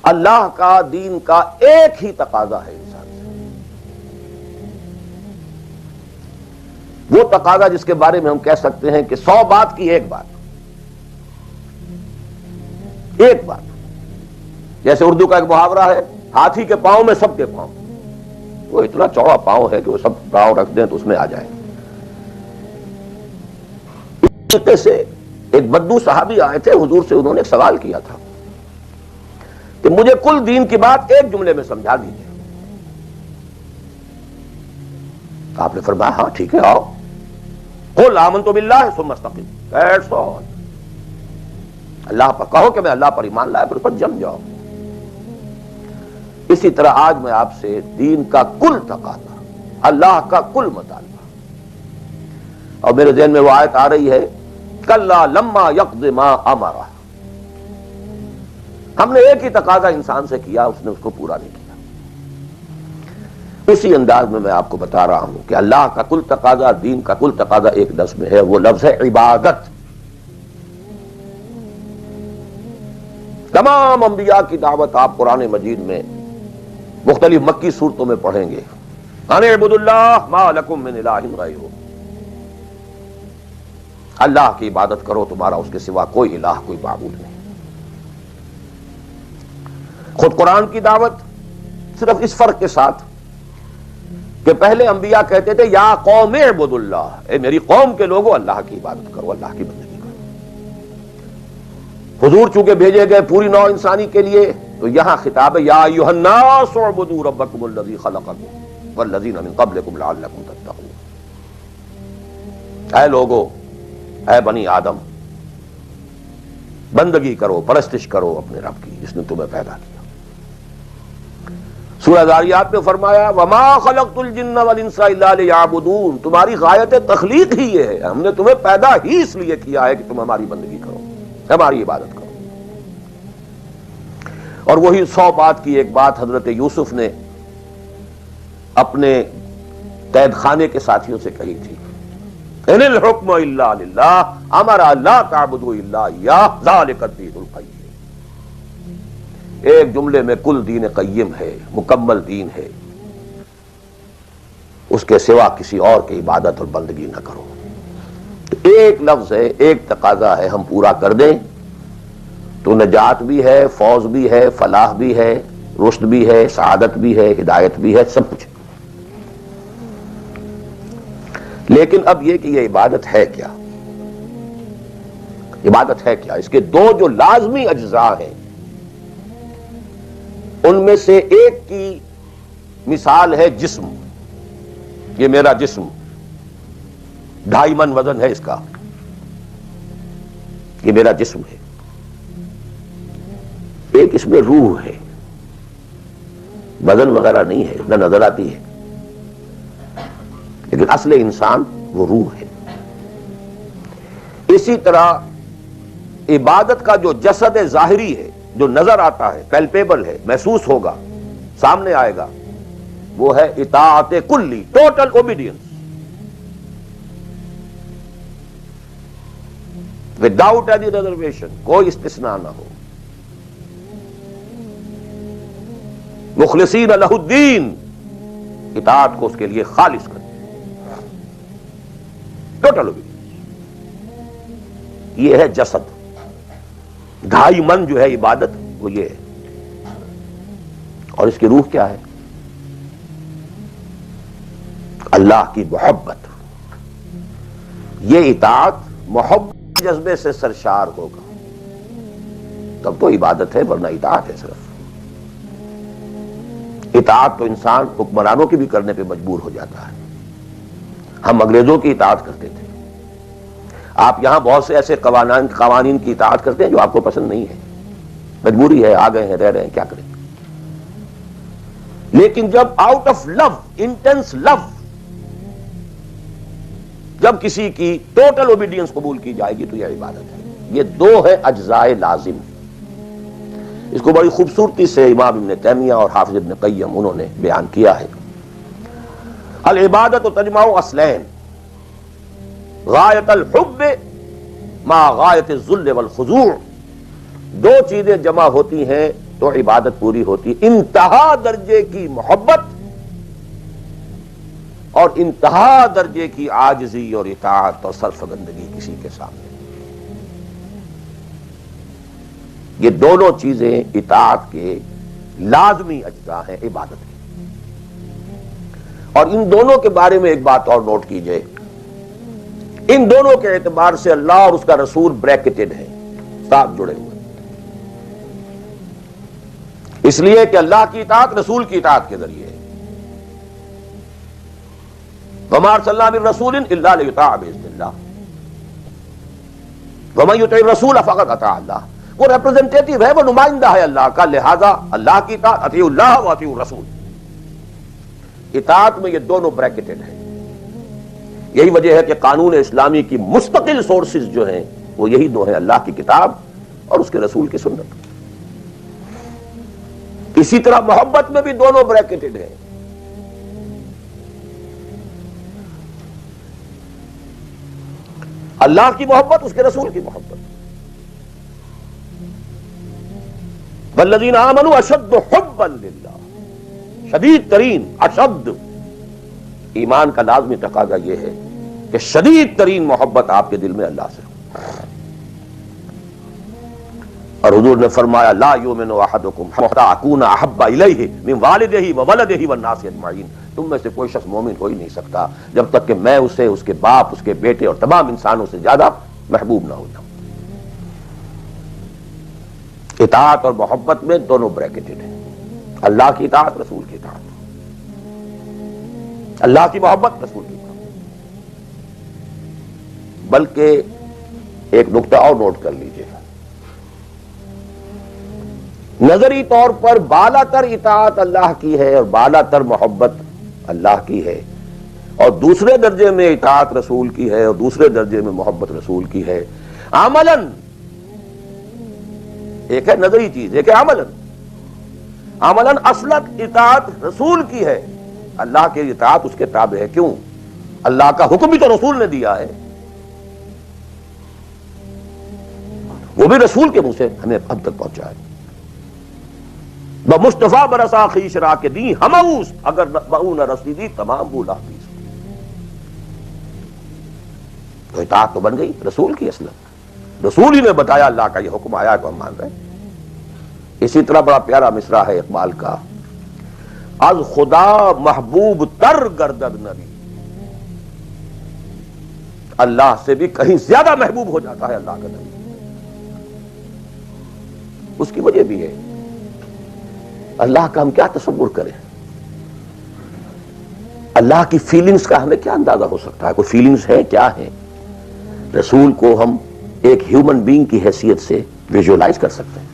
اللہ کا دین کا ایک ہی تقاضا ہے انسان سے، وہ تقاضا جس کے بارے میں ہم کہہ سکتے ہیں کہ 100 بات کی ایک بات، ایک بات. جیسے اردو کا ایک محاورہ ہے، ہاتھی کے پاؤں میں سب کے پاؤں. وہ اتنا چوڑا پاؤں ہے کہ وہ سب پاؤں رکھ دیں تو اس میں آ جائیں. اس طریقے سے ایک بدو صحابی آئے تھے حضور سے، انہوں نے ایک سوال کیا تھا کہ مجھے کل دین کی بات ایک جملے میں سمجھا دیجیے. آپ نے فرمایا ہاں ٹھیک ہے آؤ، قل آمنت باللہ ثم استقم. That's all. اللہ پر کہو کہ میں اللہ پر ایمان لایا، پھر اس پر جم جاؤ. اسی طرح آج میں آپ سے دین کا کل تقاضا، اللہ کا کل مطالبہ، اور میرے ذہن میں وہ آیت آ رہی ہے کلا لما یقض ما امرہ. ہم نے ایک ہی تقاضا انسان سے کیا، اس نے اس کو پورا نہیں کیا. اسی انداز میں آپ کو بتا رہا ہوں کہ اللہ کا کل تقاضا، دین کا کل تقاضا ایک لفظ میں ہے، وہ لفظ ہے عبادت. تمام انبیاء کی دعوت آپ قرآن مجید میں مختلف مکی صورتوں میں پڑھیں گے، ان اعبدوا اللہ ما لکم من الہ غیرہ. اللہ کی عبادت کرو، تمہارا اس کے سوا کوئی الہ، کوئی معبود نہیں. خود قرآن کی دعوت صرف اس فرق کے ساتھ کہ پہلے انبیاء کہتے تھے یا قوم اعبدوا اللہ، اے میری قوم کے لوگوں اللہ کی عبادت کرو، اللہ کی بندگی کرو. حضور چونکہ بھیجے گئے پوری نوع انسانی کے لیے، تو یہاں خطاب ہے یا ایھا الناس اعبدوا ربکم الذی خلقکم والذین من قبلکم لعلکم تتقون. اے لوگو، اے بنی آدم، بندگی کرو، پرستش کرو اپنے رب کی جس نے تمہیں پیدا کیا. سورہ ذاریات میں فرمایا وما خلقت الجن والانس الا لیعبدون. تمہاری غایت تخلیق ہی یہ ہے، ہم نے تمہیں پیدا ہی اس لیے کیا ہے کہ تم ہماری بندگی کرو، ہماری عبادت کرو. اور وہی 100 بات کی ایک بات حضرت یوسف نے اپنے قید خانے کے ساتھیوں سے کہی تھی، ان الحکم الا للہ امر لا تعبدوا الا ایاہ ذلک الدین القیم. ایک جملے میں کل دین قیم ہے، مکمل دین ہے، اس کے سوا کسی اور کی عبادت اور بندگی نہ کرو. تو ایک لفظ ہے، ایک تقاضا ہے، ہم پورا کر دیں تو نجات بھی ہے، فوز بھی ہے، فلاح بھی ہے، رشد بھی ہے، سعادت بھی ہے، ہدایت بھی ہے، سب کچھ. لیکن اب یہ کہ یہ عبادت ہے کیا؟ عبادت ہے کیا؟ اس کے دو جو لازمی اجزاء ہیں، ان میں سے ایک کی مثال ہے جسم. یہ میرا جسم 2.5 من وزن ہے اس کا، یہ میرا جسم ہے. ایک اس میں روح ہے، وزن وغیرہ نہیں ہے، نہ نظر آتی ہے، لیکن اصل انسان وہ روح ہے. اسی طرح عبادت کا جو جسد ظاہری ہے، جو نظر آتا ہے، پیلپیبل ہے، محسوس ہوگا، سامنے آئے گا، وہ ہے اطاعت کلی، total obedience without any reservation, کوئی استثناء نہ ہو. مخلصین لہ الدین، اطاعت کو اس کے لیے خالص کر دیں، ٹوٹل اوبیڈینس. یہ ہے جسد. 2.5 من جو ہے عبادت وہ یہ ہے. اور اس کی روح کیا ہے؟ اللہ کی محبت. یہ اطاعت محبت جذبے سے سرشار ہوگا تب تو عبادت ہے، ورنہ اطاعت ہے صرف. اطاعت تو انسان حکمرانوں کی بھی کرنے پہ مجبور ہو جاتا ہے. ہم انگریزوں کی اطاعت کرتے تھے، آپ یہاں بہت سے ایسے قوانین کی اطاعت کرتے ہیں جو آپ کو پسند نہیں ہے، مجبوری ہے، آ گئے ہیں، رہ رہے ہیں، کیا کریں. لیکن جب آؤٹ آف لو، انٹینس لو، جب کسی کی ٹوٹل اوبیڈینس قبول کی جائے گی تو یہ عبادت ہے. یہ دو ہے اجزاء لازم. اس کو بڑی خوبصورتی سے امام ابن تیمیہ اور حافظ ابن قیم انہوں نے بیان کیا ہے. العبادت تجمع اصلین، غایت الحب مع غایت الذل والخضوع. 2 چیزیں جمع ہوتی ہیں تو عبادت پوری ہوتی ہے. انتہا درجے کی محبت اور انتہا درجے کی عاجزی اور اطاعت اور سرفگندگی کسی کے سامنے. یہ دونوں چیزیں اطاعت کے لازمی اجزاء ہیں عبادت کے. اور ان دونوں کے بارے میں ایک بات اور نوٹ کیجئے، ان دونوں کے اعتبار سے اللہ اور اس کا رسول بریکٹڈ ہیں، ساتھ جڑے ہوئے، اس لیے کہ اللہ کی اطاعت رسول کی اطاعت کے ذریعے ہے. وَمَا أَرْسَلْنَا مِن رَّسُولٍ إِلَّا لِيُطَاعَ بِإِذْنِ اللَّهِ وَمَن يُطِعِ الرَّسُولَ فَقَدْ أَطَاعَ اللَّهَ. وہ ریپرزینٹیٹو ہے، وہ نمائندہ ہے اللہ کا، لہذا اللہ کی اطاعت اطیعوا اللہ واطیعوا الرسول. اطاعت میں یہ دونوں بریکٹڈ ہیں. یہی وجہ ہے کہ قانون اسلامی کی مستقل سورسز جو ہیں وہ یہی دو ہیں، اللہ کی کتاب اور اس کے رسول کی سنت. اسی طرح محبت میں بھی دونوں بریکٹڈ ہیں. اللہ کی محبت، اس کے رسول کی محبت. والذین آمنوا اشد حبا للہ، شدید ترین، اشد. ایمان کا لازمی تقاضا یہ ہے کہ شدید ترین محبت آپ کے دل میں اللہ سے ہو. اور حضور نے فرمایا لا یؤمن احدکم حتی اکون احب الیہ من والدہ وولدہ والناس اجمعین. تم میں سے کوئی شخص مومن ہو ہی نہیں سکتا جب تک کہ میں اسے، اس کے باپ، اس کے بیٹے اور تمام انسانوں سے زیادہ محبوب نہ ہو جاؤں. اطاعت اور محبت میں دونوں بریکٹڈ ہیں. اللہ کی اطاعت، رسول کی اطاعت. اللہ کی محبت، رسول کی محبت. بلکہ ایک نقطہ اور نوٹ کر لیجئے، نظری طور پر بالا تر اطاعت اللہ کی ہے اور بالا تر محبت اللہ کی ہے، اور دوسرے درجے میں اطاعت رسول کی ہے اور دوسرے درجے میں محبت رسول کی ہے. عملاً ایک ہے نظری چیز، ایک ہے عملاً اصلت اطاعت رسول کی ہے. اللہ کے اطاعت اس کے تابع ہے. کیوں؟ اللہ کا حکم بھی تو رسول نے دیا ہے، وہ بھی رسول کے منہ سے ہمیں اب تک پہنچا ہے. بمصطفیٰ برسا خیش را کے دی ہموس، اگر بہو نہ رسیدی تمام بولا پیس. تو اطاعت تو بن گئی رسول کی. اصلت رسول ہی نے بتایا اللہ کا یہ حکم آیا تو ہم مان رہے ہیں. اسی طرح بڑا پیارا مصرع ہے اقبال کا، از خدا محبوب تر گردد نبی. اللہ سے بھی کہیں زیادہ محبوب ہو جاتا ہے اللہ کا نبی. اس کی وجہ بھی ہے، اللہ کا ہم کیا تصور کریں، اللہ کی فیلنگز کا ہمیں کیا اندازہ ہو سکتا ہے؟ کوئی فیلنگز ہے کیا ہے؟ رسول کو ہم ایک ہیومن بینگ کی حیثیت سے ویژولائز کر سکتے ہیں.